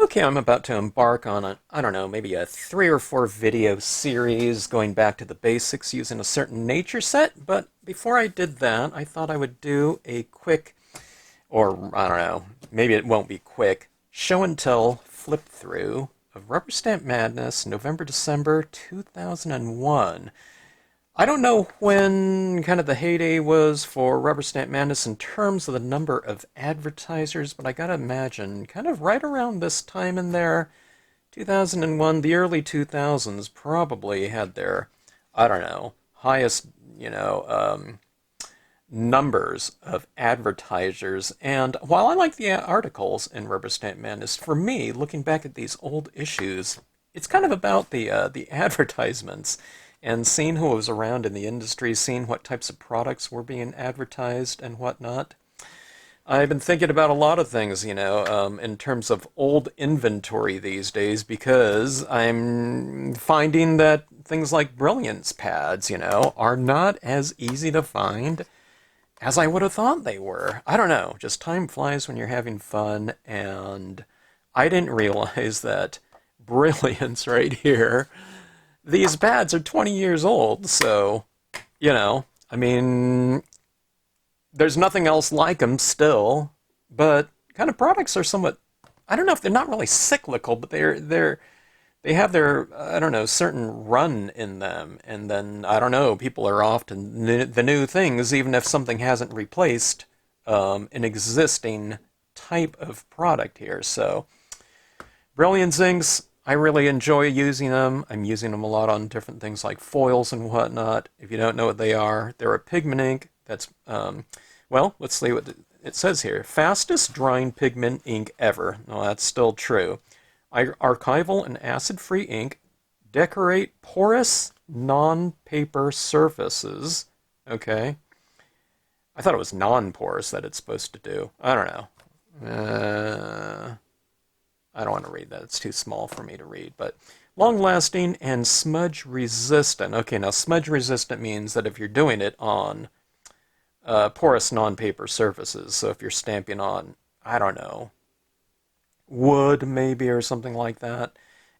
Okay, I'm about to embark on I don't know, maybe a 3 or 4 video series going back to the basics using a certain nature set. But before I did that, I thought I would do a quick, or I don't know, maybe it won't be quick, show and tell flip through of Rubber Stamp Madness, November, December 2001. I don't know when kind of the heyday was for Rubber Stamp Madness in terms of the number of advertisers, but I gotta imagine kind of right around this time in there, 2001, the early 2000s probably had their, I don't know, highest, numbers of advertisers. And while I like the articles in Rubber Stamp Madness, for me, looking back at these old issues, it's kind of about the advertisements and seeing who was around in the industry, seeing what types of products were being advertised and whatnot. I've been thinking about a lot of things, in terms of old inventory these days because I'm finding that things like Brilliance pads, are not as easy to find as I would have thought they were. I don't know, just time flies when you're having fun, and I didn't realize that Brilliance right here, these pads are 20 years old, so, I mean, there's nothing else like them still, but kind of products are somewhat, I don't know if they're not really cyclical, but they have their, I don't know, certain run in them, and then, I don't know, people are off to the new things, even if something hasn't replaced an existing type of product here. So, Brilliance inks, I really enjoy using them. I'm using them a lot on different things like foils and whatnot. If you don't know what they are, they're a pigment ink that's, well, let's see what it says here. Fastest drying pigment ink ever. No, that's still true. Archival and acid-free ink decorate porous non-paper surfaces. Okay. I thought it was non-porous that it's supposed to do. I don't know. I don't want to read that. It's too small for me to read. But long-lasting and smudge-resistant. Okay, now smudge-resistant means that if you're doing it on porous non-paper surfaces, so if you're stamping on, I don't know, wood maybe or something like that.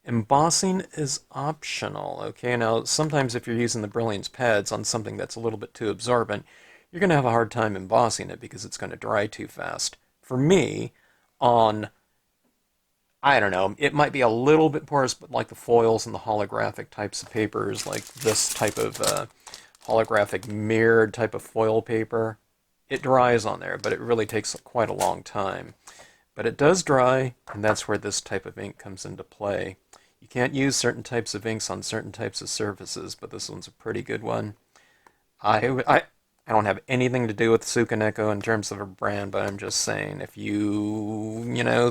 Embossing is optional. Okay, now sometimes if you're using the Brilliance pads on something that's a little bit too absorbent, you're going to have a hard time embossing it because it's going to dry too fast. For me, on, I don't know, it might be a little bit porous, but like the foils and the holographic types of papers, like this type of holographic mirrored type of foil paper, it dries on there, but it really takes quite a long time. But it does dry, and that's where this type of ink comes into play. You can't use certain types of inks on certain types of surfaces, but this one's a pretty good one. I don't have anything to do with Tsukaneko in terms of a brand, but I'm just saying, if you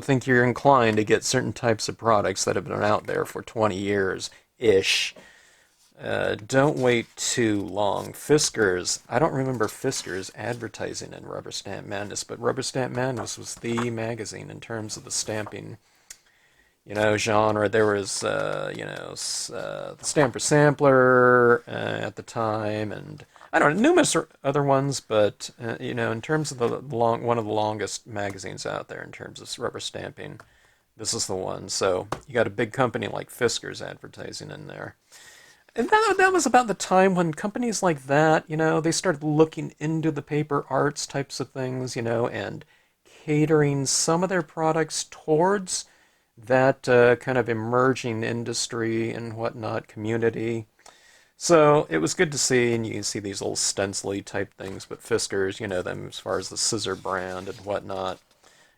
think you're inclined to get certain types of products that have been out there for 20 years-ish, don't wait too long. Fiskars. I don't remember Fiskars advertising in Rubber Stamp Madness, but Rubber Stamp Madness was the magazine in terms of the stamping, genre. There was, the Stamper Sampler at the time, and I don't know, numerous other ones, but, in terms of one of the longest magazines out there in terms of rubber stamping, this is the one. So you got a big company like Fiskars advertising in there. And that was about the time when companies like that, they started looking into the paper arts types of things, and catering some of their products towards that kind of emerging industry and whatnot, community. So it was good to see, and you can see these little stencil type things, but Fiskars, them as far as the scissor brand and whatnot,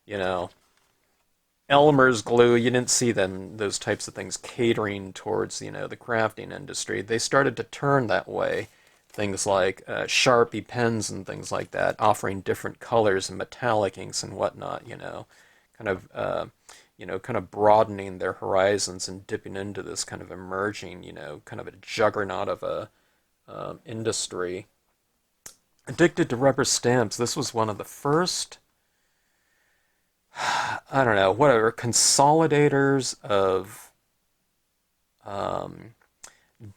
you know. Elmer's glue, you didn't see those types of things catering towards, the crafting industry. They started to turn that way. Things like Sharpie pens and things like that, offering different colors and metallic inks and whatnot, kind of, kind of broadening their horizons and dipping into this kind of emerging, kind of a juggernaut of a industry. Addicted to rubber stamps, this was one of the first, I don't know, whatever, consolidators of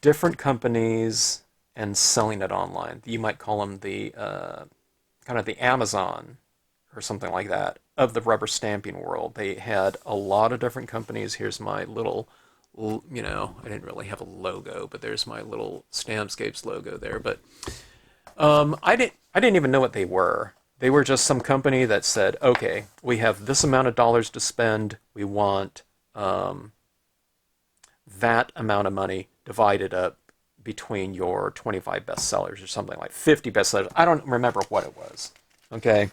different companies and selling it online. You might call them the kind of the Amazon or something like that of the rubber stamping world. They had a lot of different companies. Here's my little, I didn't really have a logo, but there's my little Stampscapes logo there. But I didn't even know what they were. They were just some company that said, okay, we have this amount of dollars to spend. We want that amount of money divided up between your 25 bestsellers or something like 50 bestsellers. I don't remember what it was. Okay.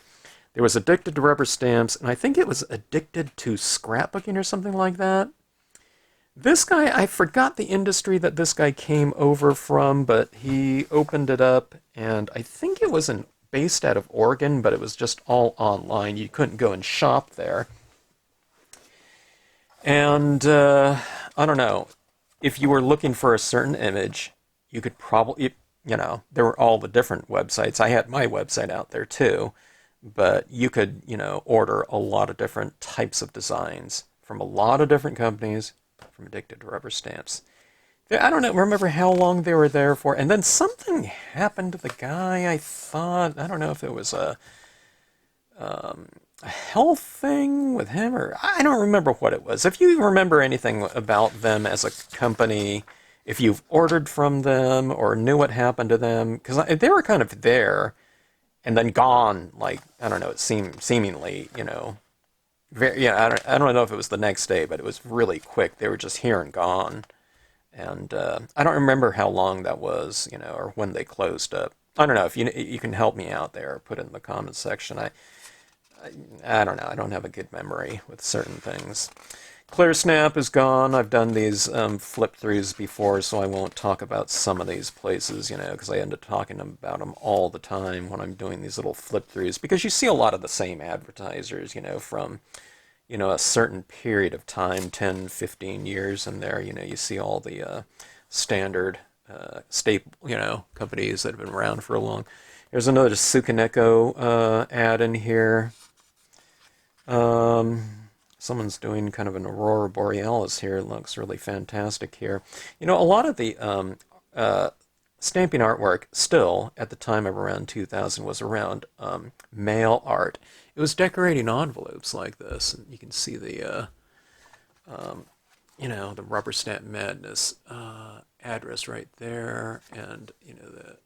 There was Addicted to Rubber Stamps, and I think it was Addicted to Scrapbooking or something like that. This guy, I forgot the industry that this guy came over from, but he opened it up, and I think it was based out of Oregon, but it was just all online. You couldn't go and shop there. And I don't know, if you were looking for a certain image, you could probably, there were all the different websites. I had my website out there too, but you could, order a lot of different types of designs from a lot of different companies, from Addicted to Rubber Stamps. I don't know, remember how long they were there for, and then something happened to the guy, I thought. I don't know if it was a health thing with him, or I don't remember what it was. If you remember anything about them as a company, if you've ordered from them or knew what happened to them, because they were kind of there and then gone, like, I don't know, it seemingly, very, I don't know if it was the next day, but it was really quick. They were just here and gone. And I don't remember how long that was, or when they closed up. I don't know, if you can help me out there, put it in the comments section. I don't know, I don't have a good memory with certain things. Clear Snap is gone. I've done these flip-throughs before, so I won't talk about some of these places, because I end up talking about them all the time when I'm doing these little flip-throughs, because you see a lot of the same advertisers, from, a certain period of time, 10, 15 years in there, you see all the standard staple, companies that have been around for a long. There's another Tsukaneko ad in here. Someone's doing kind of an Aurora Borealis here. It looks really fantastic here. A lot of the stamping artwork still, at the time of around 2000, was around mail art. It was decorating envelopes like this. And you can see the, the Rubberstampmadness address right there. And, the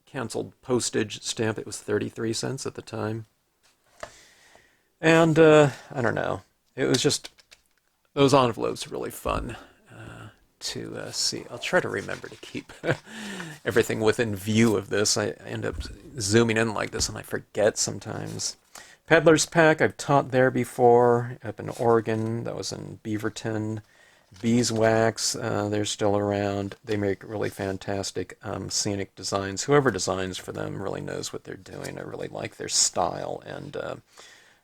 canceled postage stamp. It was 33 cents at the time. And, I don't know, it was just, those envelopes are really fun to see. I'll try to remember to keep everything within view of this. I end up zooming in like this and I forget sometimes. Peddler's Pack, I've taught there before, up in Oregon. That was in Beaverton. Beeswax, they're still around. They make really fantastic scenic designs. Whoever designs for them really knows what they're doing. I really like their style, and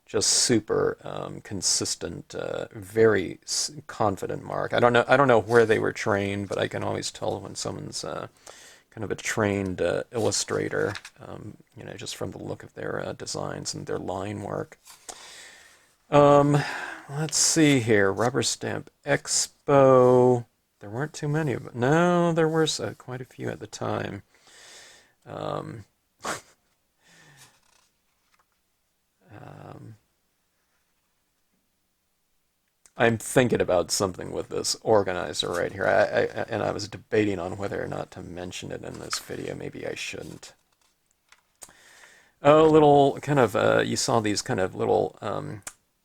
just super consistent, very confident mark. I don't know where they were trained, but I can always tell when someone's kind of a trained illustrator, just from the look of their designs and their line work. Let's see here. Rubber Stamp Expo. There weren't too many of them. No, there were quite a few at the time. I'm thinking about something with this organizer right here. And I was debating on whether or not to mention it in this video. Maybe I shouldn't. Oh, little kind of, you saw these kind of little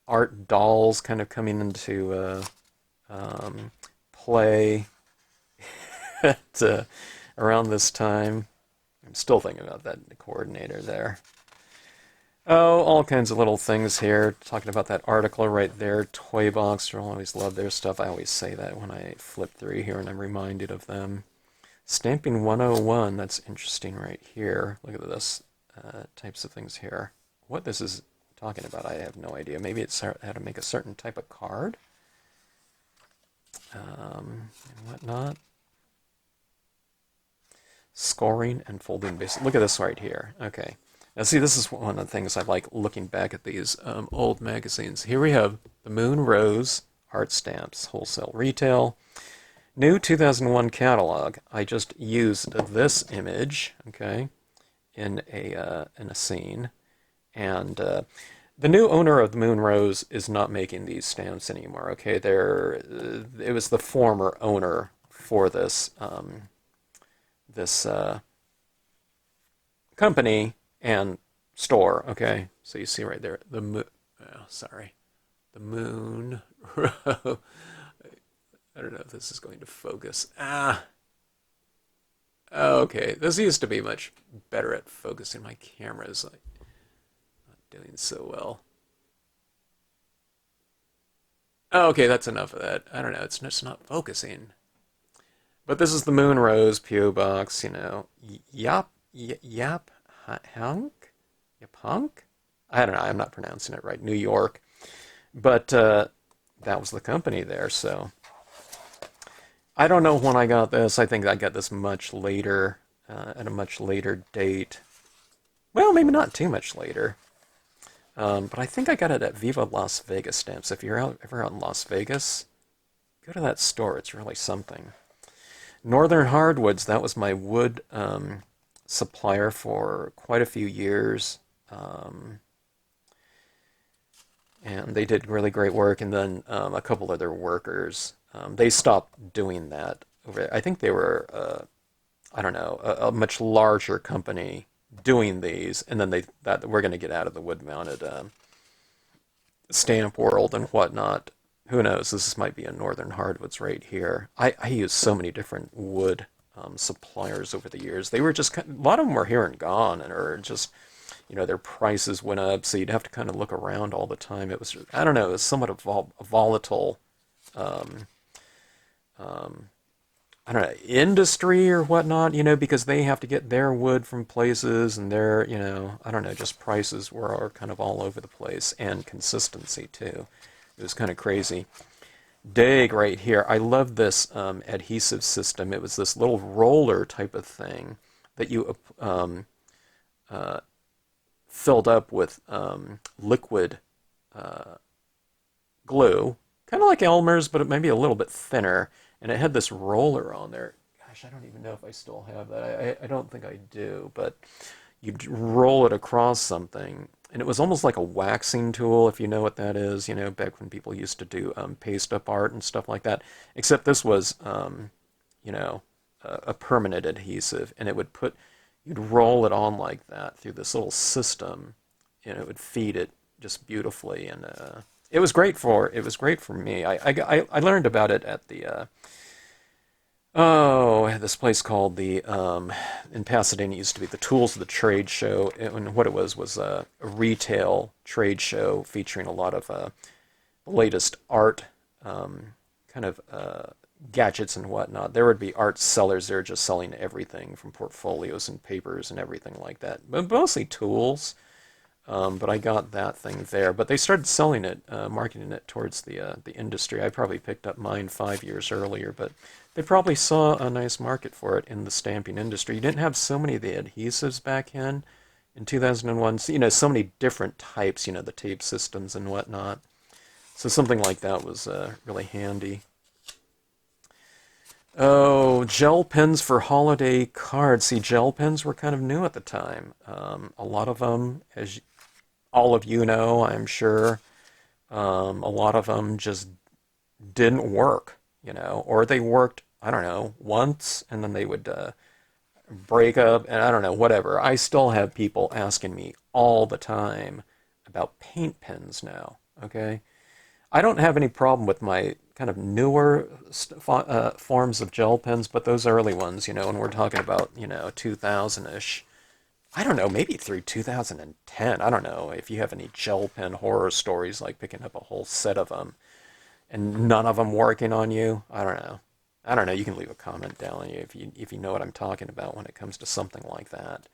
art dolls kind of coming into play at, around this time. I'm still thinking about that coordinator there. Oh, all kinds of little things here. Talking about that article right there. Toy Box. I always love their stuff. I always say that when I flip through here and I'm reminded of them. Stamping 101. That's interesting right here. Look at this. Types of things here. What this is talking about, I have no idea. Maybe it's how to make a certain type of card. And whatnot. Scoring and folding base. Look at this right here. Okay. Now see, this is one of the things I like looking back at these old magazines. Here we have the Moon Rose Art Stamps, Wholesale Retail. New 2001 catalog. I just used this image, okay, in a scene. And the new owner of the Moon Rose is not making these stamps anymore. Okay, it was the former owner for this company and store. Okay, so you see right there the moon. Oh, sorry, the Moon Rose. I don't know if this is going to focus. Okay. This used to be much better at focusing. My camera's like not doing so well. Okay, that's enough of that. I don't know. It's just not focusing. But this is the Moon Rose PO box. Yap hunk, Yap hunk. I don't know. I'm not pronouncing it right. New York. But that was the company there. So I don't know when I got this. I think I got this much later, at a much later date. Well, maybe not too much later. But I think I got it at Viva Las Vegas Stamps. If you're ever out in Las Vegas, go to that store. It's really something. Northern Hardwoods, that was my wood supplier for quite a few years. And they did really great work. And then a couple other workers, they stopped doing that. I think they were, I don't know, a much larger company doing these, and then that we're going to get out of the wood-mounted stamp world and whatnot. Who knows? This might be a Northern Hardwoods right here. I use so many different wood suppliers over the years. They were just a lot of them were here and gone, and or just their prices went up, so you'd have to kind of look around all the time. It was I don't know, it was somewhat a volatile. Um, um, I don't know, industry or whatnot, because they have to get their wood from places and their, I don't know, just prices are kind of all over the place and consistency too. It was kind of crazy. Dig right here. I love this adhesive system. It was this little roller type of thing that you uh, filled up with liquid glue, kind of like Elmer's, but it may be a little bit thinner. And it had this roller on there. Gosh, I don't even know if I still have that. I don't think I do, but you'd roll it across something. And it was almost like a waxing tool, if you know what that is, back when people used to do paste up art and stuff like that. Except this was, a permanent adhesive, and you'd roll it on like that through this little system, and it would feed it just beautifully. And it was great for me. I learned about it at the this place called in Pasadena. It used to be the Tools of the Trade Show, and what it was a retail trade show featuring a lot of the latest art kind of gadgets and whatnot. There would be art sellers there just selling everything from portfolios and papers and everything like that, but mostly tools. But I got that thing there. But they started selling it, marketing it towards the industry. I probably picked up mine 5 years earlier, but they probably saw a nice market for it in the stamping industry. You didn't have so many of the adhesives back in 2001. So, so many different types, the tape systems and whatnot. So something like that was really handy. Oh, gel pens for holiday cards. See, gel pens were kind of new at the time. A lot of them, as all of you know, I'm sure, a lot of them just didn't work, or they worked, I don't know, once, and then they would break up, and I don't know, whatever. I still have people asking me all the time about paint pens now, okay? I don't have any problem with my kind of newer forms of gel pens, but those early ones, when we're talking about, 2000-ish, I don't know, maybe through 2010. I don't know if you have any gel pen horror stories, like picking up a whole set of them and none of them working on you. I don't know. I don't know. You can leave a comment down if you know what I'm talking about when it comes to something like that.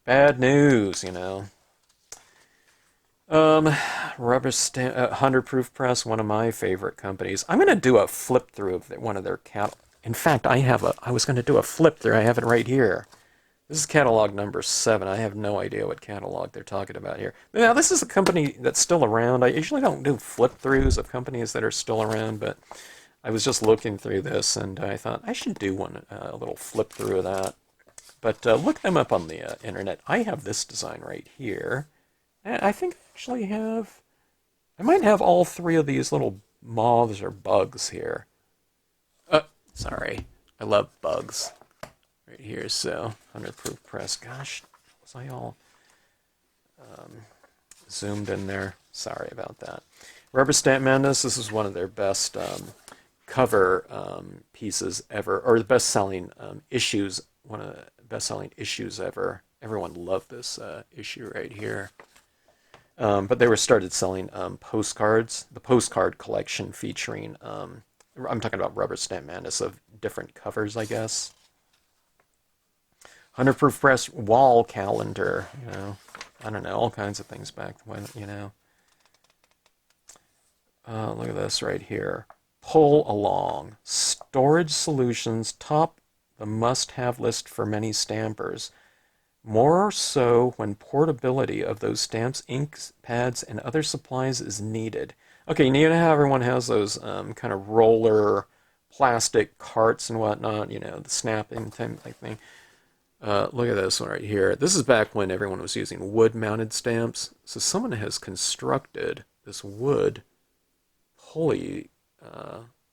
Bad news. Rubber stamp, 100 Proof Press, one of my favorite companies. I'm going to do a flip through of one of their In fact, I was going to do a flip through. I have it right here. This is catalog number 7. I have no idea what catalog they're talking about here. Now, this is a company that's still around. I usually don't do flip-throughs of companies that are still around, but I was just looking through this, and I thought I should do a little flip-through of that. But look them up on the internet. I have this design right here. I think I actually have. I might have all three of these little moths or bugs here. Sorry. I love bugs right here. So 100 proof press. Gosh, was I all zoomed in there? Sorry about that. Rubberstampmadness. This is one of their best cover pieces ever, or the best-selling issues. One of the best-selling issues ever. Everyone loved this issue right here. But they were started selling postcards, the postcard collection featuring, I'm talking about Rubberstampmadness of different covers, I guess. 100 proof press wall calendar, I don't know, all kinds of things back when. Look at this right here. Pull along. Storage solutions top the must-have list for many stampers. More so when portability of those stamps, inks, pads, and other supplies is needed. Okay, you know how everyone has those kind of roller plastic carts and whatnot, the snapping type thing. Look at this one right here. This is back when everyone was using wood-mounted stamps. So someone has constructed this wood pulley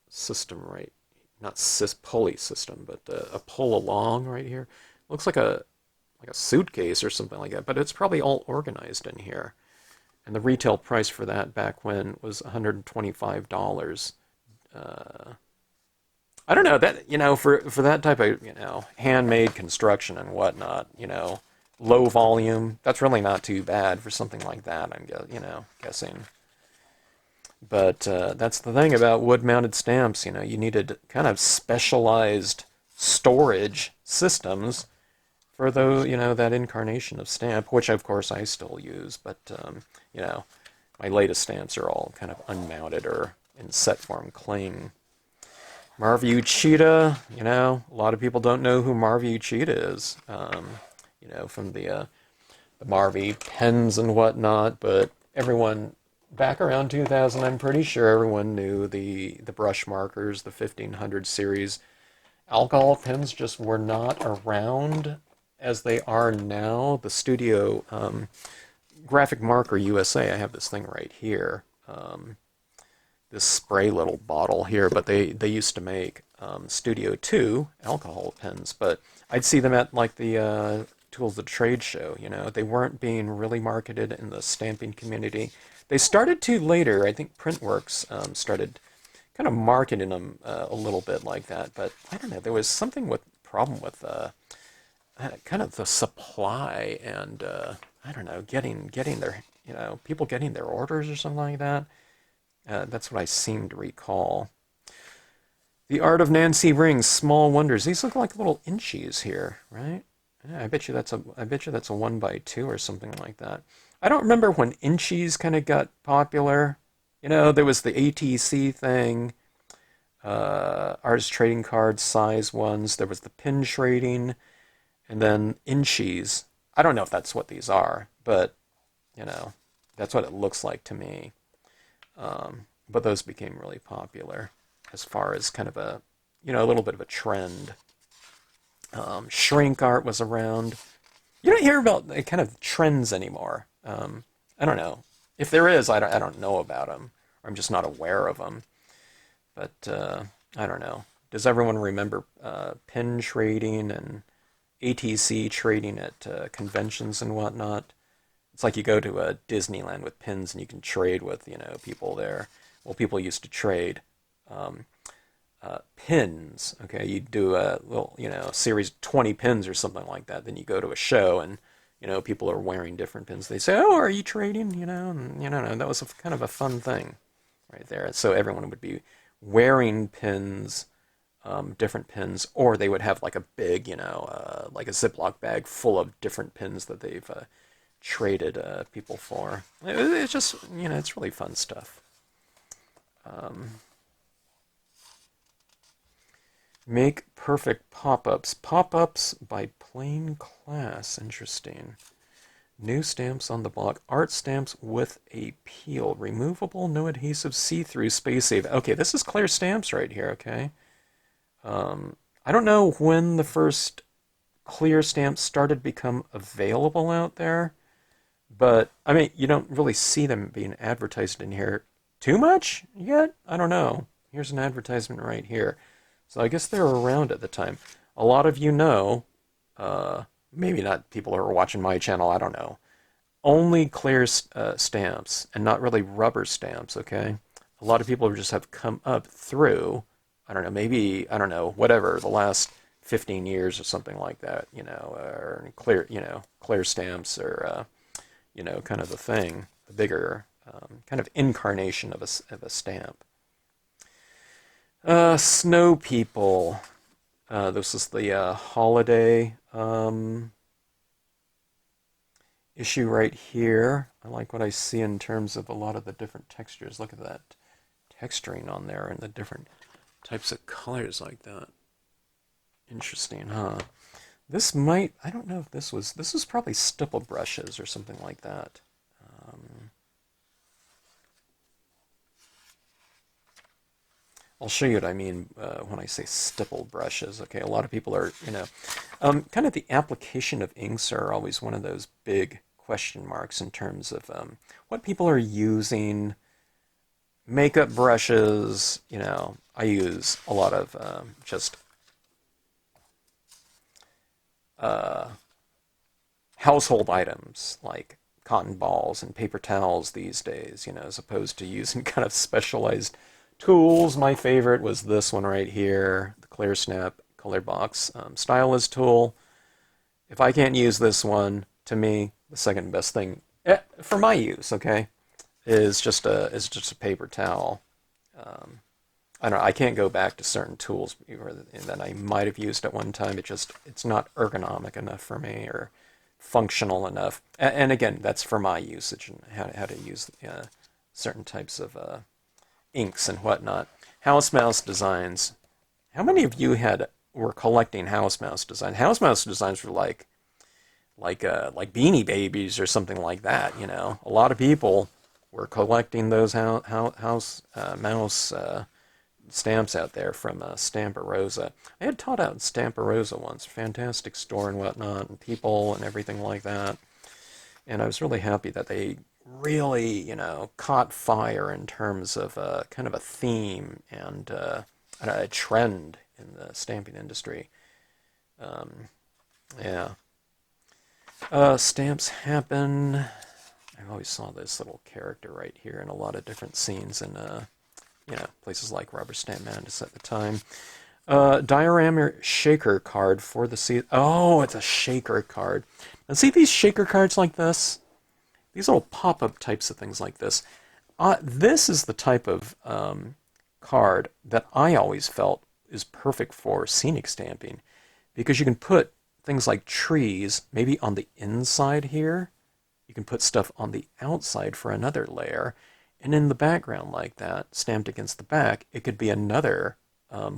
system, right? Not pulley system, but a pull along right here. Looks like a suitcase or something like that, but it's probably all organized in here. And the retail price for that back when was $125. I don't know that for that type of handmade construction and whatnot, low volume. That's really not too bad for something like that. I'm guessing. But that's the thing about wood-mounted stamps. You needed kind of specialized storage systems for those, that incarnation of stamp, which of course I still use, but my latest stamps are all kind of unmounted or in set form cling. Marvu Cheetah, a lot of people don't know who Marvu Cheetah is, from the Marvu pens and whatnot, but everyone back around 2000, I'm pretty sure everyone knew the brush markers, the 1500 series. Alcohol pens just were not around as they are now. The Studio Graphic Marker USA, I have this thing right here, this spray little bottle here, but they used to make Studio 2 alcohol pens, but I'd see them at like the Tools of Trade show. They weren't being really marketed in the stamping community. They started to later. I think Printworks started kind of marketing them a little bit like that, but I don't know, there was something problem with kind of the supply and I don't know, getting their people getting their orders or something like that. That's what I seem to recall. The Art of Nancy Ring's Small Wonders. These look like little inchies here, right? Yeah, I bet you that's a 1x2 or something like that. I don't remember when inchies kind of got popular. There was the ATC thing, artist trading cards, size ones. There was the pin trading. And then inchies. I don't know if that's what these are, but, that's what it looks like to me. But those became really popular as far as kind of a little bit of a trend. Shrink art was around. You don't hear about kind of trends anymore. I don't know. If there is, I don't know about them. Or I'm just not aware of them. But, I don't know. Does everyone remember pin trading and ATC trading at conventions and whatnot? It's like you go to a Disneyland with pins and you can trade with, people there. Well, people used to trade pins. Okay, you do a little, series of 20 pins or something like that. Then you go to a show and, people are wearing different pins. They say, "Oh, are you trading?" And that was kind of a fun thing, right there. So everyone would be wearing pins. Different pins, or they would have like a big, like a Ziploc bag full of different pins that they've traded people for. It's just, it's really fun stuff. Make perfect pop-ups. Pop-ups by Plain Class. Interesting. New stamps on the block. Art stamps with a peel. Removable, no adhesive, see-through, space save. Okay, this is clear stamps right here, okay? I don't know when the first clear stamps started to become available out there, But, I mean, you don't really see them being advertised in here too much yet? I don't know. Here's an advertisement right here. So I guess they were around at the time. A lot of you know, maybe not people who are watching my channel, I don't know. Only clear stamps and not really rubber stamps, okay? A lot of people just have come up through, I don't know, maybe, I don't know, whatever, the last 15 years or something like that, you know, or clear, you know, clear stamps or, you know, kind of a thing, a bigger kind of incarnation of a stamp. Snow People. This is the holiday issue right here. I like what I see in terms of a lot of the different textures. Look at that texturing on there and the different types of colors like that. Interesting, huh? This might, I don't know if this was probably stipple brushes or something like that. I'll show you what I mean when I say stipple brushes. Okay, a lot of people are, you know, kind of the application of inks are always one of those big question marks in terms of what people are using. Makeup brushes, you know, I use a lot of just household items like cotton balls and paper towels these days, you know, as opposed to using kind of specialized tools. My favorite was this one right here, the Clear Snap Color Box Stylus tool. If I can't use this one, to me, the second best thing for my use, okay, is just a paper towel. I don't know, I can't go back to certain tools that I might have used at one time. It's not ergonomic enough for me or functional enough. And again, that's for my usage and how to use certain types of inks and whatnot. House mouse designs. How many of you were collecting house mouse designs? House mouse designs were like Beanie Babies or something like that. You know, a lot of people were collecting those house mouse stamps out there from Stamparosa. I had taught out in Stamparosa once, fantastic store and whatnot, and people and everything like that. And I was really happy that they really, you know, caught fire in terms of kind of a theme and a trend in the stamping industry. Yeah. Stamps happen. I always saw this little character right here in a lot of different scenes in, you know, places like Rubberstampmadness at the time. Diorama shaker card for the season. Oh, it's a shaker card. And see these shaker cards like this? These little pop-up types of things like this. This is the type of card that I always felt is perfect for scenic stamping, because you can put things like trees maybe on the inside here. You can put stuff on the outside for another layer, and in the background like that, stamped against the back, it could be another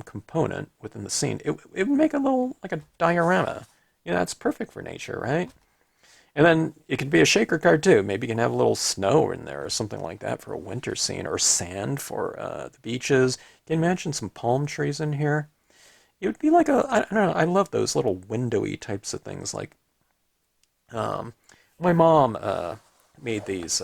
component within the scene. It would make a little, like a diorama. You know, that's perfect for nature, right? And then it could be a shaker card too. Maybe you can have a little snow in there or something like that for a winter scene, or sand for the beaches. Can you imagine some palm trees in here? It would be like I don't know, I love those little windowy types of things. Like, my mom made these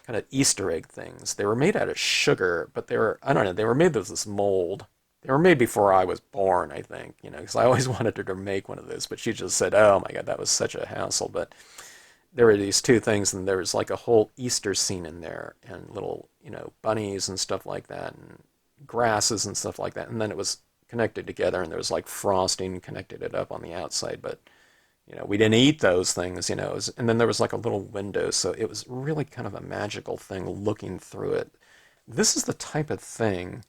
kind of Easter egg things. They were made out of sugar, but I don't know, they were made of this mold. They were made before I was born, I think, you know, because I always wanted her to make one of those, but she just said, oh my God, that was such a hassle. But there were these two things, and there was like a whole Easter scene in there, and little, you know, bunnies and stuff like that, and grasses and stuff like that. And then it was connected together, and there was like frosting connected it up on the outside, but you know, we didn't eat those things, you know. And then there was like a little window, so it was really kind of a magical thing looking through it. This is the type of thing,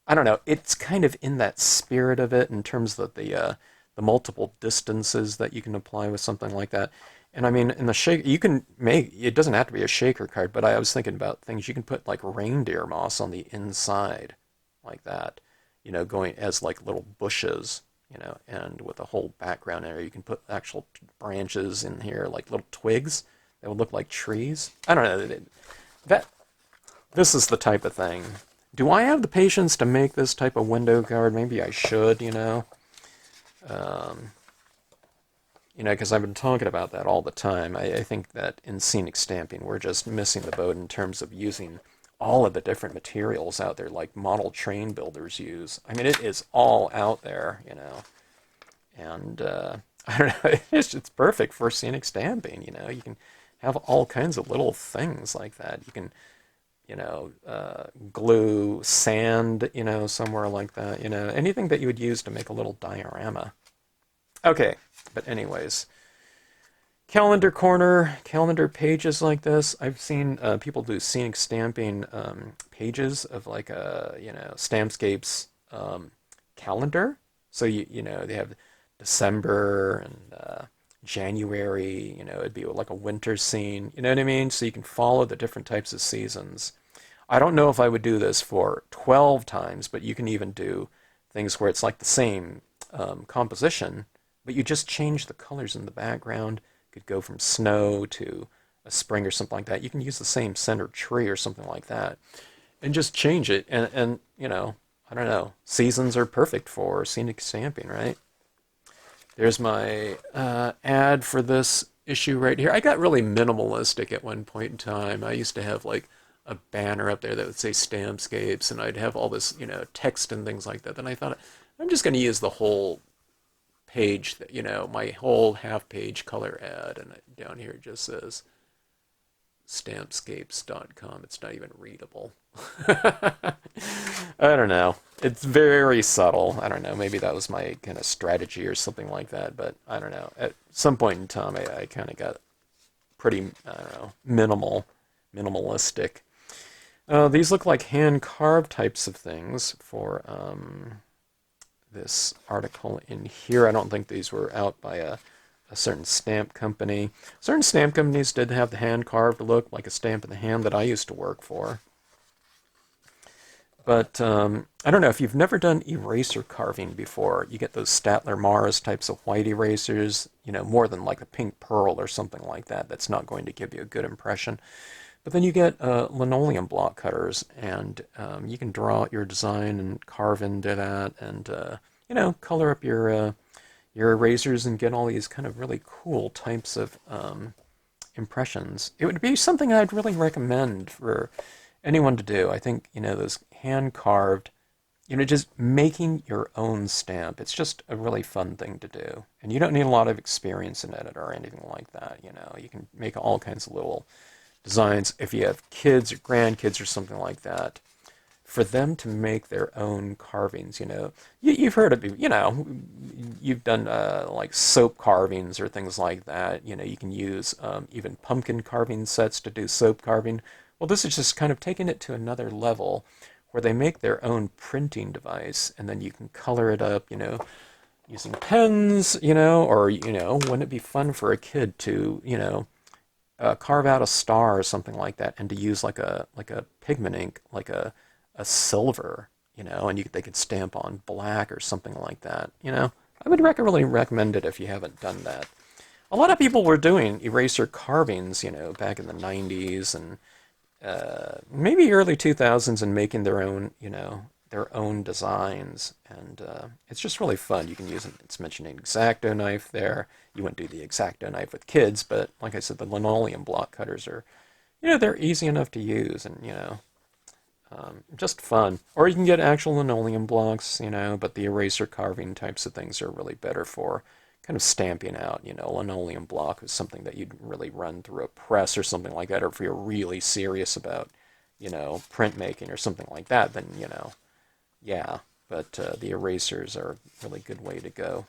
I don't know, it's kind of in that spirit of it in terms of the multiple distances that you can apply with something like that. And I mean, in the shake, you can make, it doesn't have to be a shaker card, but I was thinking about things you can put like reindeer moss on the inside like that, you know, going as like little bushes, you know, and with a whole background area. You can put actual branches in here, like little twigs that would look like trees. I don't know. This is the type of thing. Do I have the patience to make this type of window card? Maybe I should, you know. You know, because I've been talking about that all the time. I think that in scenic stamping, we're just missing the boat in terms of using all of the different materials out there, like model train builders use. I mean, it is all out there, you know. And I don't know, it's perfect for scenic stamping, you know. You can have all kinds of little things like that. You can, you know, glue sand, you know, somewhere like that, you know, anything that you would use to make a little diorama. Okay, but anyways, calendar corner, calendar pages like this. I've seen people do scenic stamping pages of like a, you know, Stampscapes calendar. So you know, they have December and January, you know, it'd be like a winter scene, you know what I mean? So you can follow the different types of seasons. I don't know if I would do this for 12 times, but you can even do things where it's like the same composition, but you just change the colors in the background. Could go from snow to a spring or something like that. You can use the same center tree or something like that and just change it. And you know, I don't know, seasons are perfect for scenic stamping, right? There's my ad for this issue right here. I got really minimalistic at one point in time. I used to have like a banner up there that would say Stampscapes, and I'd have all this, you know, text and things like that. Then I thought, I'm just going to use the whole page, that, you know, my whole half-page color ad, and down here it just says stampscapes.com. It's not even readable. I don't know. It's very subtle. I don't know. Maybe that was my kind of strategy or something like that. But I don't know. At some point in time, I kind of got pretty, I don't know, minimalistic. These look like hand-carved types of things for this article in here. I don't think these were out by a certain stamp company. Certain stamp companies did have the hand-carved look, like a stamp in the hand that I used to work for. But I don't know, if you've never done eraser carving before, you get those Statler Mars types of white erasers, you know, more than like a pink pearl or something like that. That's not going to give you a good impression. But then you get linoleum block cutters, and you can draw out your design and carve into that, and you know, color up your erasers and get all these kind of really cool types of impressions. It would be something I'd really recommend for anyone to do. I think, you know, those hand carved, you know, just making your own stamp. It's just a really fun thing to do, and you don't need a lot of experience in it or anything like that. You know, you can make all kinds of little designs if you have kids or grandkids or something like that, for them to make their own carvings. You know, you've heard of, you know, you've done like soap carvings or things like that. You know, you can use even pumpkin carving sets to do soap carving. Well, this is just kind of taking it to another level where they make their own printing device, and then you can color it up, you know, using pens, you know, or, you know, wouldn't it be fun for a kid to, you know, carve out a star or something like that, and to use like a pigment ink, like a silver, you know, and they could stamp on black or something like that, you know. I would really recommend it if you haven't done that. A lot of people were doing eraser carvings, you know, back in the 90s and maybe early 2000s, and making their own, you know, their own designs. And it's just really fun. You can use it. It's mentioning X-Acto knife there. You wouldn't do the X-Acto knife with kids, but like I said, the linoleum block cutters are, you know, they're easy enough to use, and, you know, just fun. Or you can get actual linoleum blocks, you know, but the eraser carving types of things are really better for kind of stamping out. You know, linoleum block is something that you'd really run through a press or something like that, or if you're really serious about, you know, printmaking or something like that, then, you know, yeah. But the erasers are a really good way to go.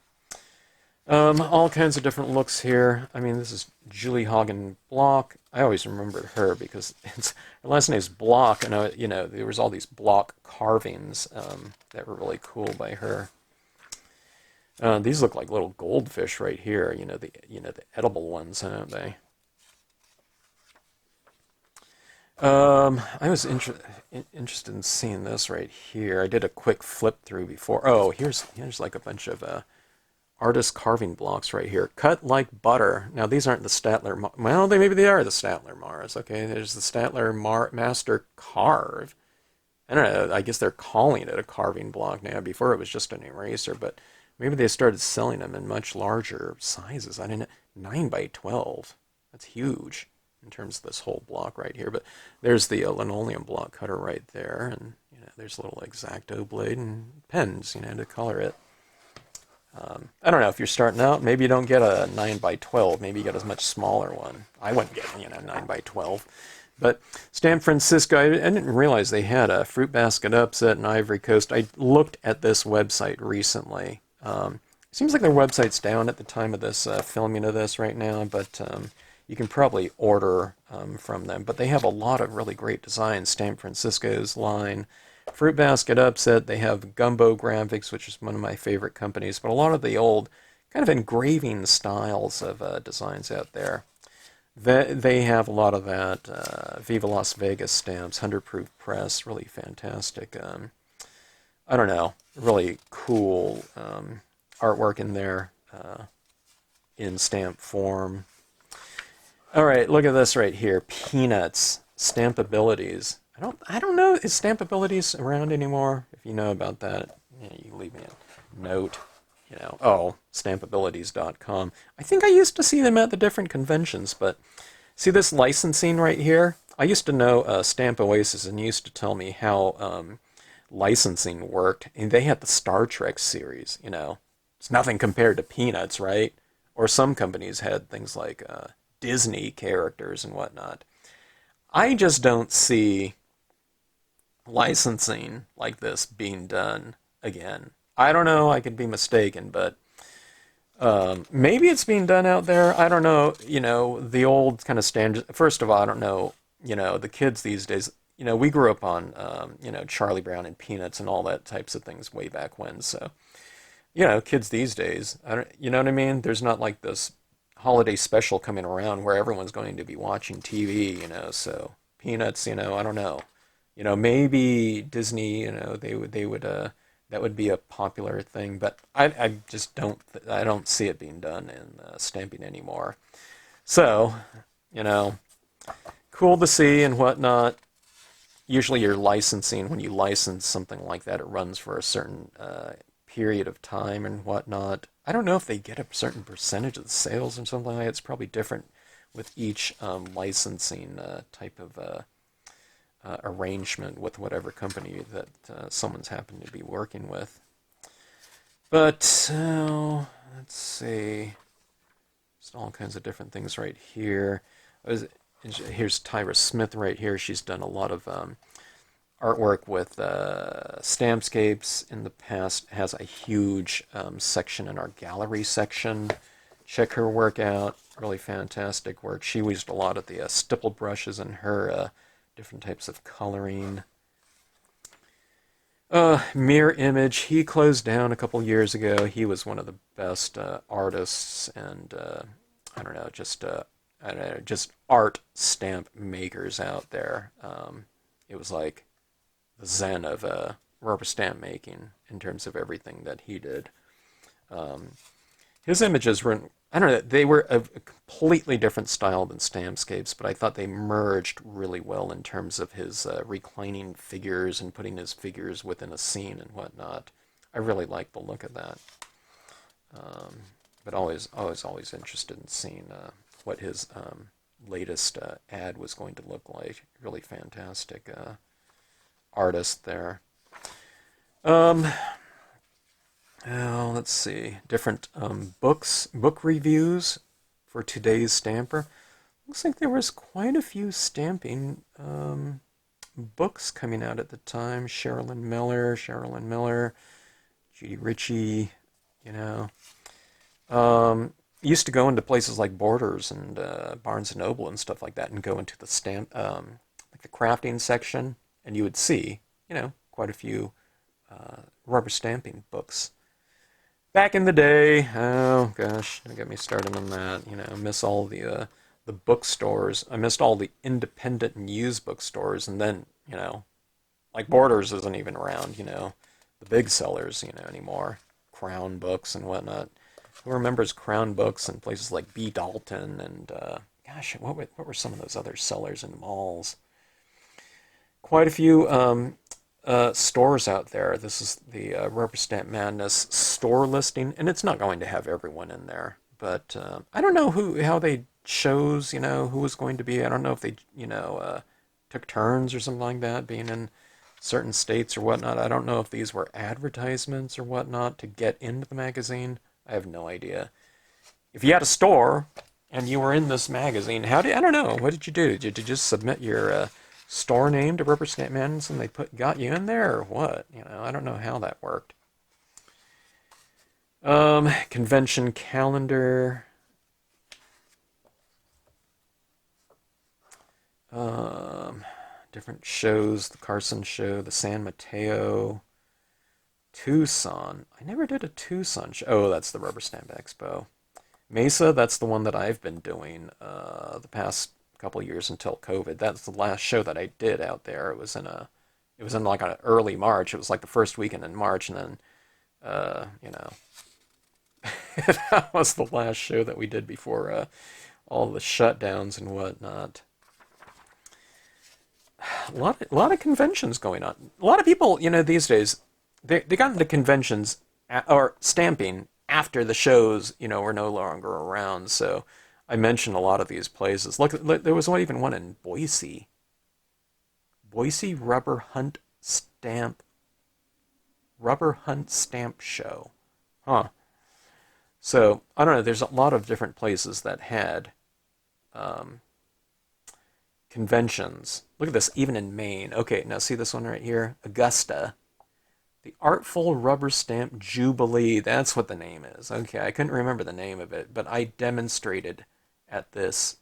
All kinds of different looks here. I mean, this is Julie Hagen Block. I always remembered her because her last name is Block, and you know, there was all these block carvings that were really cool by her. These look like little goldfish right here. You know, the edible ones, don't they? I was interested in seeing this right here. I did a quick flip through before. Oh, here's like a bunch of artist carving blocks right here. Cut like butter. Now, these aren't the Statler... Well, maybe they are the Statler Mars. Okay, there's the Statler Master Carve. I don't know, I guess they're calling it a carving block now. Before it was just an eraser, but Maybe they started selling them in much larger sizes. I didn't know. 9 by 12. That's huge in terms of this whole block right here. But there's the linoleum block cutter right there. And, there's a little X-Acto blade and pens, to color it. I don't know, if you're starting out, maybe you don't get a 9 by 12. Maybe you get a much smaller one. I wouldn't get, 9 by 12. But San Francisco, I didn't realize they had a fruit basket upset in Ivory Coast. I looked at this website recently. Seems like their website's down at the time of this filming of this right now, but you can probably order from them. But they have a lot of really great designs. San Francisco's line, Fruit Basket Upset, they have Gumbo Graphics, which is one of my favorite companies, but a lot of the old kind of engraving styles of designs out there. They have a lot of that. Viva Las Vegas stamps, 100 proof press, really fantastic. I don't know, really cool artwork in there in stamp form. All right, look at this right here. Peanuts, Stampabilities. I don't know, is Stampabilities around anymore? If you know about that, you leave me a note. Stampabilities.com. I think I used to see them at the different conventions, but see this licensing right here? I used to know Stamp Oasis and used to tell me how licensing worked, and they had the Star Trek series, It's nothing compared to Peanuts, right? Or some companies had things like Disney characters and whatnot. I just don't see licensing like this being done again. I don't know, I could be mistaken, but maybe it's being done out there. I don't know, the old kind of standard. First of all, I don't know, the kids these days, we grew up on, Charlie Brown and Peanuts and all that types of things way back when. So, kids these days, you know what I mean? There's not like this holiday special coming around where everyone's going to be watching TV, so Peanuts, I don't know. Maybe Disney, they would that would be a popular thing, but I just I don't see it being done in stamping anymore. So, cool to see and whatnot. Usually you're licensing, when you license something like that, it runs for a certain period of time and whatnot. I don't know if they get a certain percentage of the sales or something like that. It's probably different with each licensing type of arrangement with whatever company that someone's happened to be working with. But let's see, just all kinds of different things right here. Here's Tyra Smith right here. She's done a lot of artwork with Stampscapes in the past. Has a huge section in our gallery section. Check her work out. Really fantastic work. She used a lot of the stipple brushes in her different types of coloring. Mirror Image, he closed down a couple years ago. He was one of the best artists and just art stamp makers out there. It was like the zen of rubber stamp making in terms of everything that he did. His images were, they were a completely different style than Stampscapes, but I thought they merged really well in terms of his reclining figures and putting his figures within a scene and whatnot. I really liked the look of that. But always interested in seeing what his latest ad was going to look like. Really fantastic artist there. Let's see. Different book reviews for today's stamper. Looks like there was quite a few stamping books coming out at the time. Sherilyn Miller, Judy Ritchie, used to go into places like Borders and Barnes & Noble and stuff like that and go into the stamp, like the crafting section, and you would see, quite a few rubber stamping books. Back in the day, oh gosh, don't get me started on that. I miss all the bookstores. I missed all the independent and used bookstores, and then, like Borders isn't even around, the big sellers, anymore. Crown Books and whatnot. Who remembers Crown Books and places like B. Dalton and, gosh, what were some of those other sellers in malls? Quite a few stores out there. This is the Rubberstampmadness store listing, and it's not going to have everyone in there. But I don't know how they chose, who was going to be. I don't know if they, took turns or something like that, being in certain states or whatnot. I don't know if these were advertisements or whatnot to get into the magazine. I have no idea. If you had a store and you were in this magazine, I don't know, what did you do? Did you just submit your store name to Rubberstampmadness and they got you in there or what? I don't know how that worked. Convention calendar. Different shows, the Carson show, the San Mateo, Tucson. I never did a Tucson show. Oh, that's the Rubber Stamp Expo. Mesa, that's the one that I've been doing the past couple years until COVID. That's the last show that I did out there. It was in like an early March. It was like the first weekend in March, and then that was the last show that we did before all the shutdowns and whatnot. A lot of conventions going on. A lot of people, these days, they got into conventions or stamping after the shows, were no longer around. So I mentioned a lot of these places. Look, there was even one in Boise. Boise Rubber Hunt Stamp Show. Huh. So, I don't know, there's a lot of different places that had conventions. Look at this, even in Maine. Okay, now see this one right here? Augusta. The Artful Rubber Stamp Jubilee. That's what the name is. Okay, I couldn't remember the name of it, but I demonstrated at this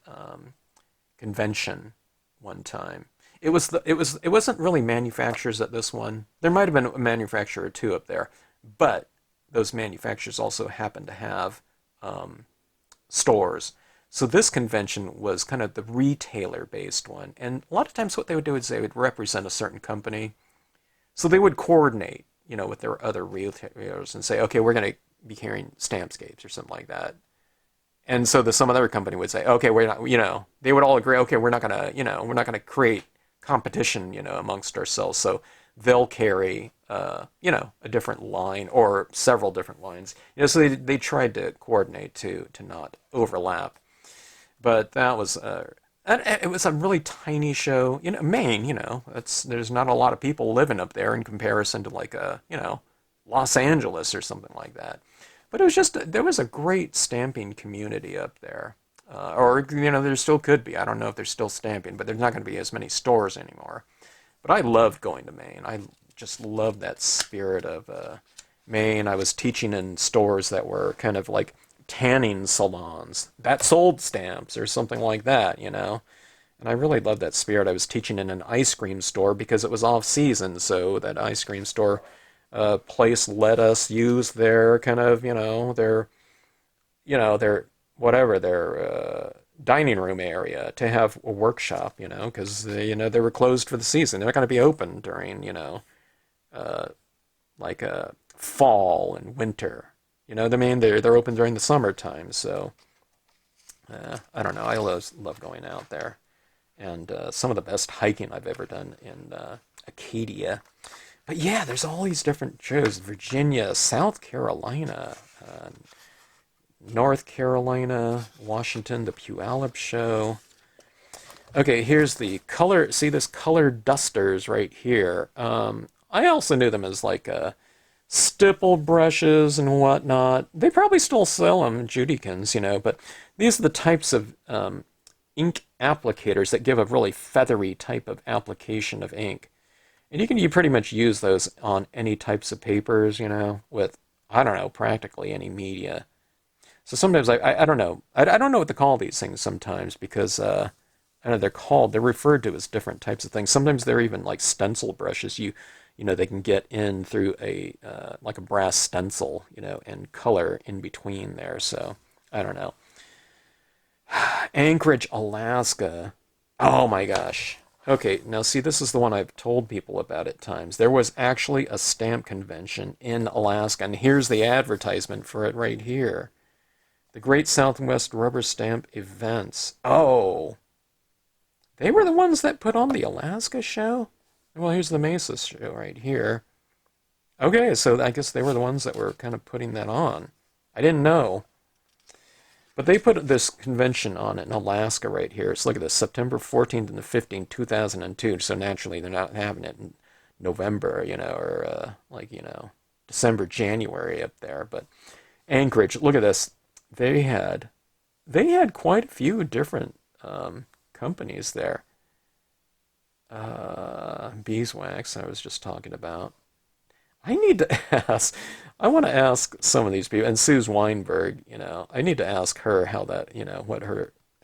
convention one time. It wasn't really manufacturers at this one. There might have been a manufacturer or two up there, but those manufacturers also happen to have stores. So this convention was kind of the retailer-based one. And a lot of times what they would do is they would represent a certain company. So they would coordinate, with their other retailers and say, okay, we're going to be carrying Stampscapes or something like that. And so some other company would say, okay, we're not, they would all agree, okay, we're not going to create competition, amongst ourselves. So they'll carry, a different line or several different lines. So they tried to coordinate to not overlap. But that was it was a really tiny show. Maine. There's not a lot of people living up there in comparison to like Los Angeles or something like that. But it was there was a great stamping community up there, or there still could be. I don't know if they're still stamping, but there's not going to be as many stores anymore. But I loved going to Maine. I just loved that spirit of Maine. I was teaching in stores that were kind of like tanning salons that sold stamps or something like that, And I really loved that spirit. I was teaching in an ice cream store because it was off season, so that ice cream store place let us use their kind of, their dining room area to have a workshop, because they were closed for the season. They're not going to be open during, like fall and winter. What I mean? They're open during the summertime, so I don't know. I love going out there, and some of the best hiking I've ever done in Acadia. But yeah, there's all these different shows: Virginia, South Carolina, North Carolina, Washington, the Puyallup show. Okay, here's the color. See this color dusters right here. I also knew them as like stipple brushes and whatnot. They probably still sell them, Judykins, but these are the types of ink applicators that give a really feathery type of application of ink. And you pretty much use those on any types of papers, with, I don't know, practically any media. So sometimes I don't know. I don't know what to call these things sometimes because I know they're referred to as different types of things. Sometimes they're even like stencil brushes. They can get in through like a brass stencil, and color in between there. So, I don't know. Anchorage, Alaska. Oh my gosh. Okay, now see, this is the one I've told people about at times. There was actually a stamp convention in Alaska, and here's the advertisement for it right here. The Great Southwest Rubber Stamp Events. Oh, they were the ones that put on the Alaska show? Well, here's the Mesa show right here. Okay, so I guess they were the ones that were kind of putting that on. I didn't know. But they put this convention on in Alaska right here. So look at this, September 14th and the 15th, 2002. So naturally, they're not having it in November, or December, January up there. But Anchorage, look at this. They had quite a few different companies there. Beeswax, I was just talking about. I need to ask. I want to ask some of these people, and Suze Weinberg. I need to ask her how that,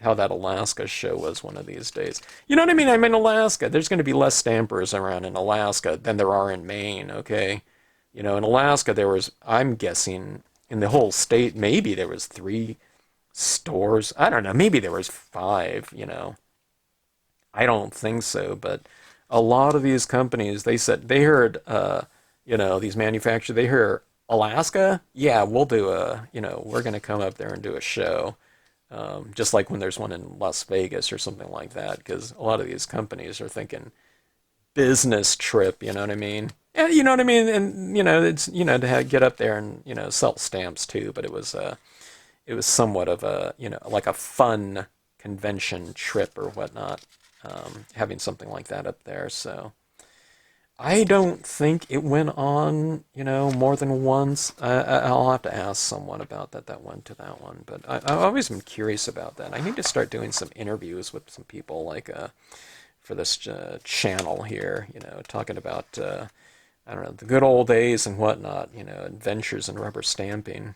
how that Alaska show was one of these days. You know what I mean? I'm in Alaska. There's going to be less stampers around in Alaska than there are in Maine. Okay, in Alaska there was, I'm guessing, in the whole state, maybe there was 3 stores. I don't know. Maybe there was 5. I don't think so, but a lot of these companies, they said they heard. These manufacturers, they hear Alaska, yeah, we'll do we're going to come up there and do a show. Just like when there's one in Las Vegas or something like that, because a lot of these companies are thinking business trip, you know what I mean? And you know what I mean? And, it's, to get up there and, sell stamps too, but it was somewhat of a, like a fun convention trip or whatnot, having something like that up there, so. I don't think it went on, more than once. I'll have to ask someone about that went to that one. But I've always been curious about that. I need to start doing some interviews with some people, like for this channel here, talking about, I don't know, the good old days and whatnot, adventures in rubber stamping.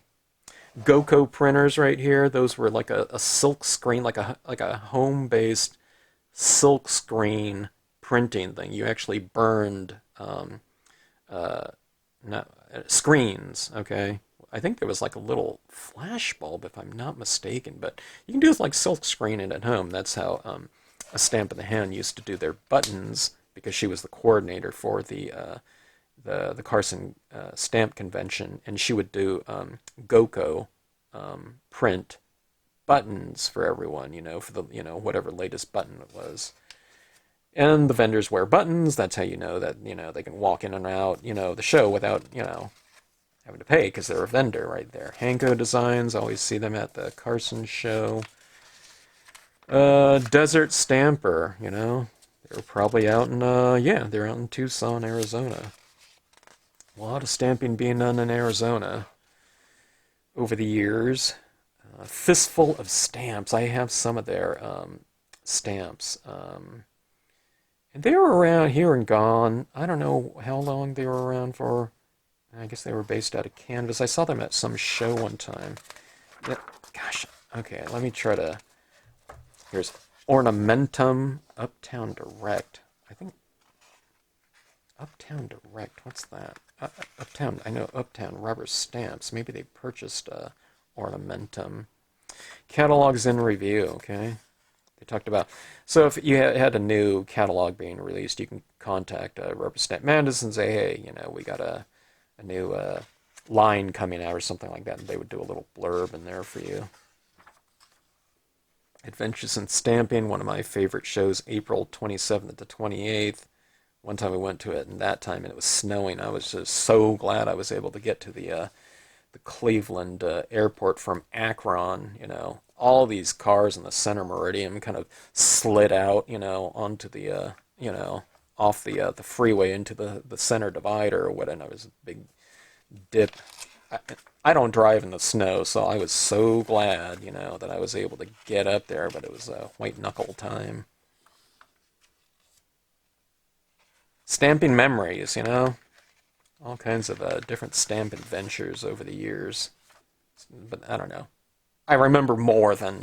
GoCo printers right here, those were like a silk screen, like a home-based silk screen printing thing. You actually burned screens, okay? I think there was like a little flash bulb, if I'm not mistaken, but you can do it like silk screening at home. That's how a Stamp in the Hand used to do their buttons, because she was the coordinator for the Carson Stamp Convention, and she would do GoCo print buttons for everyone, for the whatever latest button it was. And the vendors wear buttons. That's how you know that, they can walk in and out, the show without, having to pay, because they're a vendor right there. Hanko Designs, always see them at the Carson show. Desert Stamper, they're probably out in, they're out in Tucson, Arizona. A lot of stamping being done in Arizona over the years. Fistful of Stamps. I have some of their stamps. And they were around here and gone. I don't know how long they were around for. I guess they were based out of Canvas. I saw them at some show one time. Yeah, gosh, okay, let me try to... Here's Ornamentum Uptown Direct. I think... Uptown Direct, what's that? Uptown, I know Uptown Rubber Stamps. Maybe they purchased Ornamentum. Catalogs in review, okay? They talked about, so if you had a new catalog being released, you can contact Rubberstampmadness and say, hey, we got a new line coming out or something like that, and they would do a little blurb in there for you. Adventures in Stamping, one of my favorite shows, April 27th to 28th. One time we went to it, and that time it was snowing. I was just so glad I was able to get to the Cleveland airport from Akron, all these cars in the center meridian kind of slid out, onto the, off the freeway into the center divider or whatever. It was a big dip. I don't drive in the snow, so I was so glad, that I was able to get up there, but it was a white knuckle time. Stamping memories, all kinds of different stamp adventures over the years. But I don't know. I remember more than,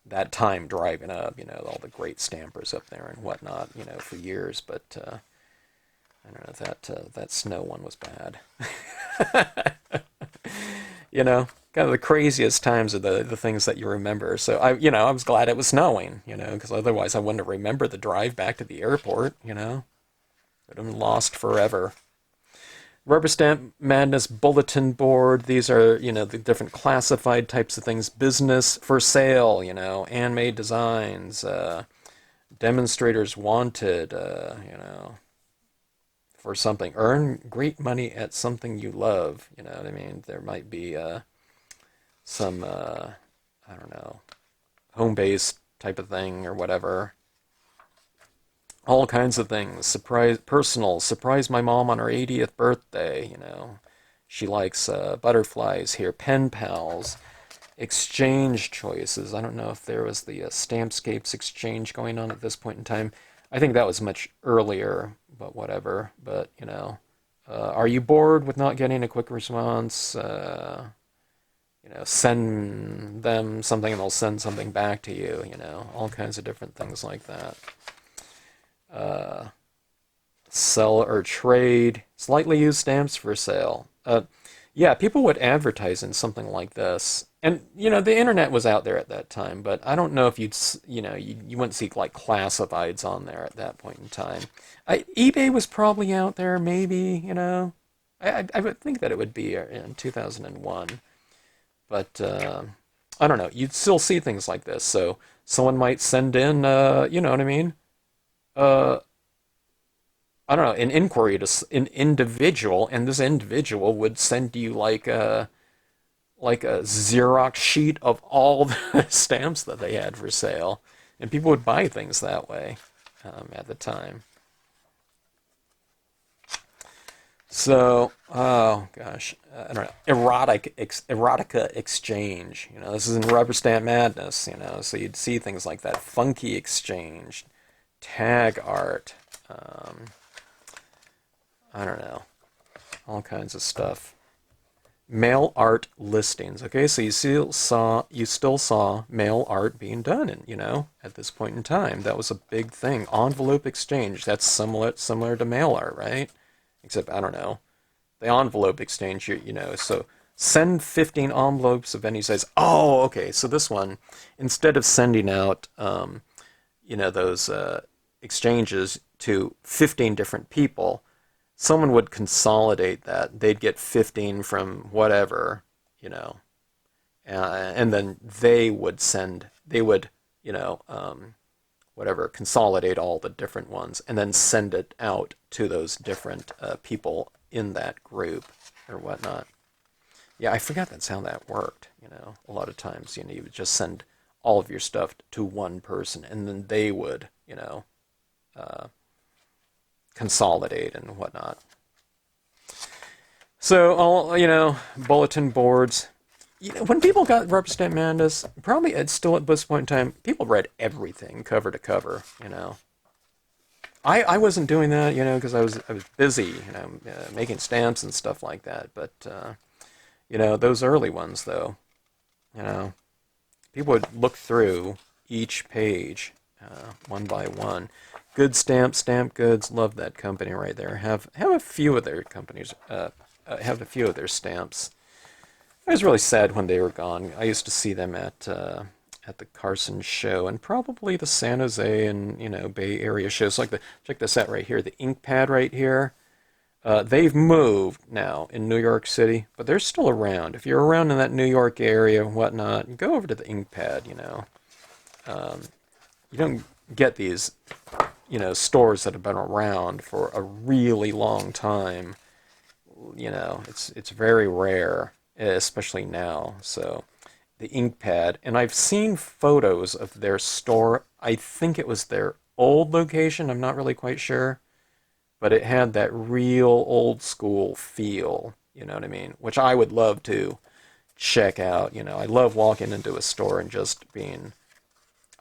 that time driving up, all the great stampers up there and whatnot, for years. But I don't know, that snow one was bad. Kind of the craziest times are the things that you remember. So I was glad it was snowing, because otherwise I wouldn't have remembered the drive back to the airport, Would have been lost forever. Rubberstampmadness bulletin board. These are, the different classified types of things. Business for sale, handmade designs, demonstrators wanted, for something. Earn great money at something you love. You know what I mean? There might be some, I don't know, home-based type of thing or whatever. All kinds of things. Surprise my mom on her 80th birthday, you know. She likes butterflies here. Pen pals. Exchange choices. I don't know if there was the Stampscapes exchange going on at this point in time. I think that was much earlier, but whatever. But, you know, are you bored with not getting a quick response? You know, send them something and they'll send something back to you, you know, all kinds of different things like that. Sell or trade slightly used stamps for sale. Yeah, people would advertise in something like this. And, you know, the internet was out there at that time, but I don't know if you know, you wouldn't see like classifieds on there at that point in time. eBay was probably out there, maybe, you know. I would think that it would be in 2001. But, I don't know, you'd still see things like this. So someone might send in, you know what I mean? Uh, I don't know, an inquiry to an individual, and this individual would send you like a Xerox sheet of all the stamps that they had for sale, and people would buy things that way at the time. So, oh gosh, I don't know, erotica exchange. You know, this is in Rubberstammadness. You know, so you'd see things like that. Funky exchange, tag art. Um, I don't know, all kinds of stuff. Mail art listings. Okay, so you still saw mail art being done, and you know, at this point in time, that was a big thing. Envelope exchange. That's similar to mail art, right? Except I don't know. The envelope exchange, you know. So send 15 envelopes of any size. Oh, okay. So this one, instead of sending out, you know, those exchanges to 15 different people, someone would consolidate that. They'd get 15 from whatever, you know, and then they would, you know, whatever, consolidate all the different ones and then send it out to those different people in that group or whatnot. Yeah, I forgot that's how that worked, you know. A lot of times, you know, you would just send all of your stuff to one person and then they would, you know, uh, consolidate and whatnot. So, all, you know, bulletin boards. You know, when people got Rubber Stamp Madness, probably it's still at this point in time, people read everything cover to cover, you know. I wasn't doing that, you know, because I was busy, you know, making stamps and stuff like that. But you know, those early ones, though, you know, people would look through each page one by one. Good Stamp, Stamp Goods, love that company right there. Have a few of their companies, have a few of their stamps. I was really sad when they were gone. I used to see them at the Carson show and probably the San Jose and you know Bay Area shows. Like the check this out right here, the ink pad right here. They've moved now in New York City, but they're still around. If you're around in that New York area and whatnot, go over to the ink pad. You know, you don't get these you know stores that have been around for a really long time. You know, it's very rare, especially now. So the ink pad, and I've seen photos of their store. I think it was their old location. I'm not really quite sure, but it had that real old school feel. You know what I mean? Which I would love to check out. You know, I love walking into a store and just being,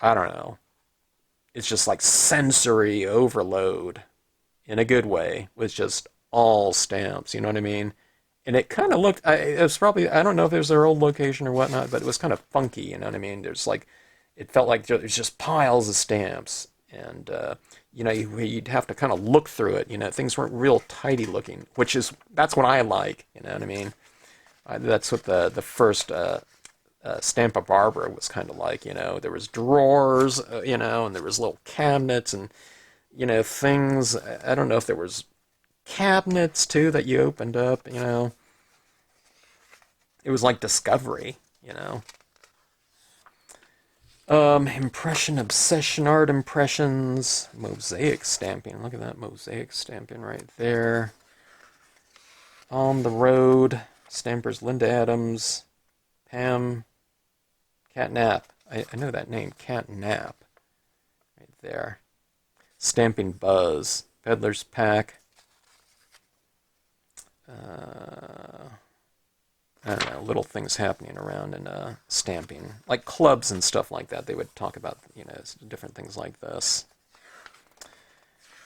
I don't know, it's just like sensory overload in a good way with just all stamps. You know what I mean? And it kind of looked, it was probably, I don't know if it was their old location or whatnot, but it was kind of funky. You know what I mean? There's like, it felt like there's just piles of stamps. And, you know, you'd have to kind of look through it. You know, things weren't real tidy looking, that's what I like. You know what I mean? That's what the first Stampa Barbara was kind of like. You know, there was drawers, you know, and there was little cabinets and, you know, things. I don't know if there was cabinets too that you opened up. You know, it was like Discovery. You know. Impression, obsession, art impressions, mosaic stamping. Look at that mosaic stamping right there. On the Road, Stampers Linda Adams, Pam, Catnap. I know that name, Catnap, right there. Stamping Buzz, Peddler's Pack. I don't know, little things happening around in stamping, like clubs and stuff like that. They would talk about, different things like this.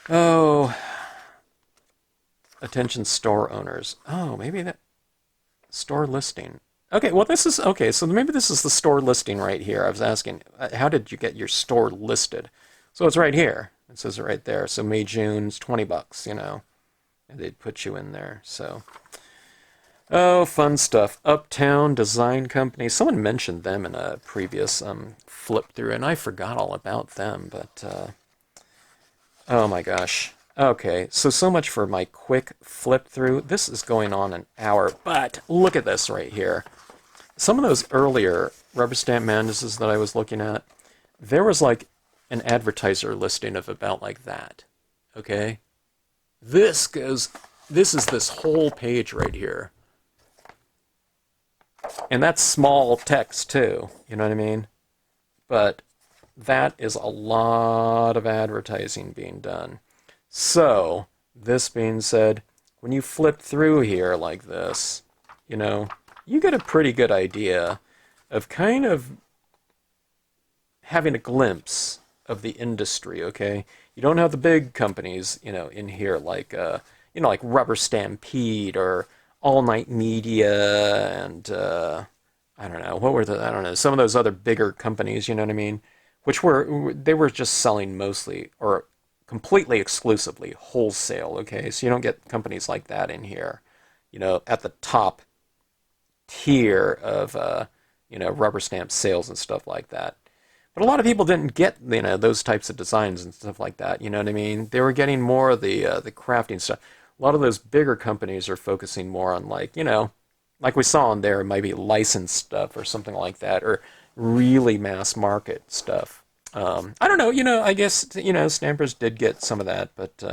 Oh, attention store owners. Oh, maybe that store listing. Okay, well this is okay. So maybe this is the store listing right here. I was asking, how did you get your store listed? So it's right here. It says it right there. So May, June's $20, and they'd put you in there. So. Oh, fun stuff. Uptown Design Company. Someone mentioned them in a previous flip through, and I forgot all about them, but oh my gosh. Okay, so much for my quick flip through. This is going on an hour, but look at this right here. Some of those earlier Rubberstampmadnesses that I was looking at, there was like an advertiser listing of about like that. Okay? This is this whole page right here. And that's small text too, you know what I mean? But that is a lot of advertising being done. So, this being said, when you flip through here like this, you get a pretty good idea of kind of having a glimpse of the industry, okay? You don't have the big companies, in here like, like Rubber Stampede or All Night Media and I don't know, some of those other bigger companies, you know what I mean? They were just selling mostly or completely exclusively wholesale, okay? So you don't get companies like that in here, at the top tier of, rubber stamp sales and stuff like that. But a lot of people didn't get, those types of designs and stuff like that, you know what I mean? They were getting more of the crafting stuff. A lot of those bigger companies are focusing more on like we saw in there, maybe licensed stuff or something like that, or really mass market stuff. I don't know, I guess, Stampers did get some of that, but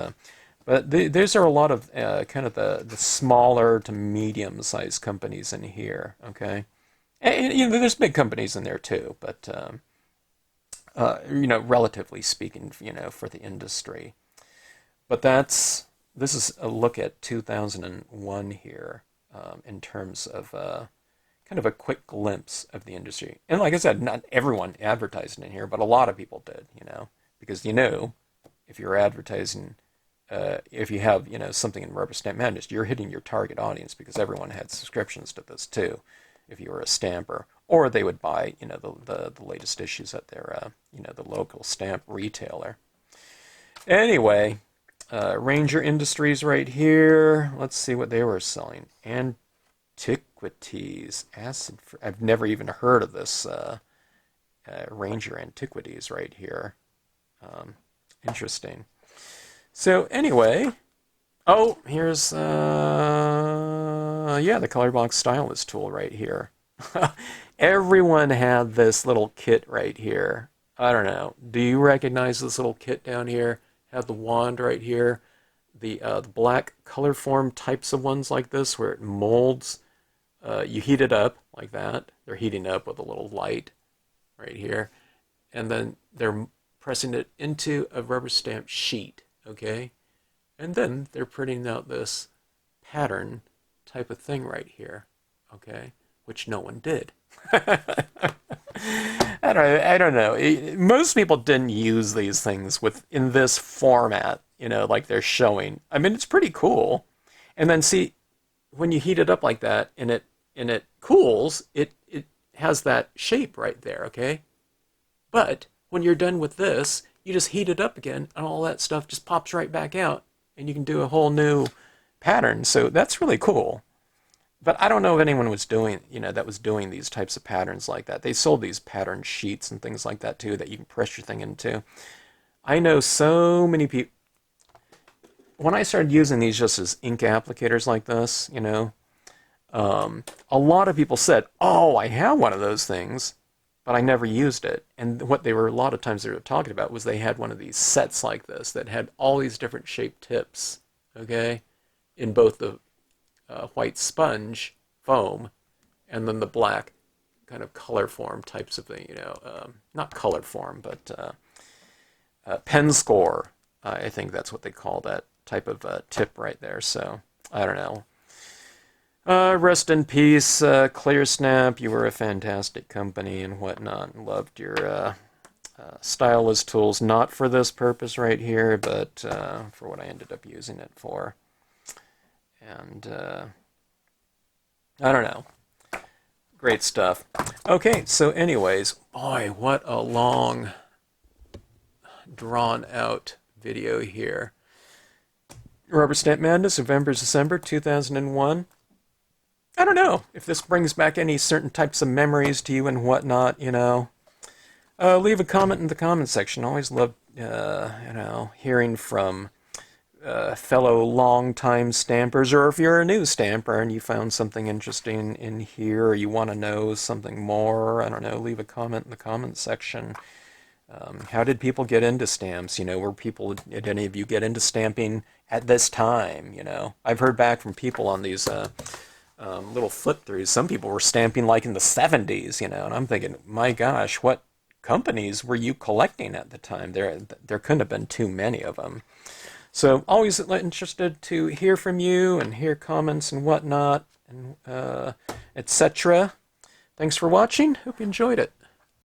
these are a lot of kind of the smaller to medium-sized companies in here, okay? And there's big companies in there too, but, relatively speaking, for the industry. But this is a look at 2001 here in terms of kind of a quick glimpse of the industry. And like I said, not everyone advertised in here, but a lot of people did, because if you're advertising, if you have something in Rubberstampmadness, you're hitting your target audience because everyone had subscriptions to this too, if you were a stamper, or they would buy the latest issues at their the local stamp retailer. Anyway. Ranger Industries right here. Let's see what they were selling. Antiquities. I've never even heard of this Ranger Antiquities right here. Interesting. So anyway, here's the color box stylus tool right here. Everyone had this little kit right here. I don't know. Do you recognize this little kit down here? Have the wand right here, the black color form types of ones like this where it molds. You heat it up like that. They're heating up with a little light right here, and then they're pressing it into a rubber stamp sheet, okay? And then they're printing out this pattern type of thing right here, okay? Which no one did. I don't know. Most people didn't use these things in this format, like they're showing. I mean, it's pretty cool. And then see, when you heat it up like that and it cools, it has that shape right there, okay? But when you're done with this, you just heat it up again and all that stuff just pops right back out and you can do a whole new pattern. So that's really cool. But I don't know if anyone was doing, that was doing these types of patterns like that. They sold these pattern sheets and things like that too that you can press your thing into. I know so many people. When I started using these just as ink applicators like this, a lot of people said, "Oh, I have one of those things," but I never used it. And what they were, a lot of times they were talking about was they had one of these sets like this that had all these different shaped tips, okay, in both the white sponge foam and then the black kind of color form types of thing, not color form, but pen score. I think that's what they call that type of tip right there. So I don't know. Rest in peace, Clear Snap. You were a fantastic company and whatnot. Loved your stylus tools, not for this purpose right here, but for what I ended up using it for. And I don't know. Great stuff. Okay, so anyways, boy, what a long, drawn-out video here. Rubber Stamp Madness, November, December 2001. I don't know if this brings back any certain types of memories to you and whatnot, leave a comment in the comment section. Always love, hearing from fellow long-time stampers, or if you're a new stamper and you found something interesting in here, or you want to know something more, I don't know, leave a comment in the comment section. How did people get into stamps? Did any of you get into stamping at this time? I've heard back from people on these little flip-throughs. Some people were stamping like in the 70s, and I'm thinking, my gosh, what companies were you collecting at the time? There couldn't have been too many of them. So always interested to hear from you and hear comments and whatnot, and etc. Thanks for watching. Hope you enjoyed it.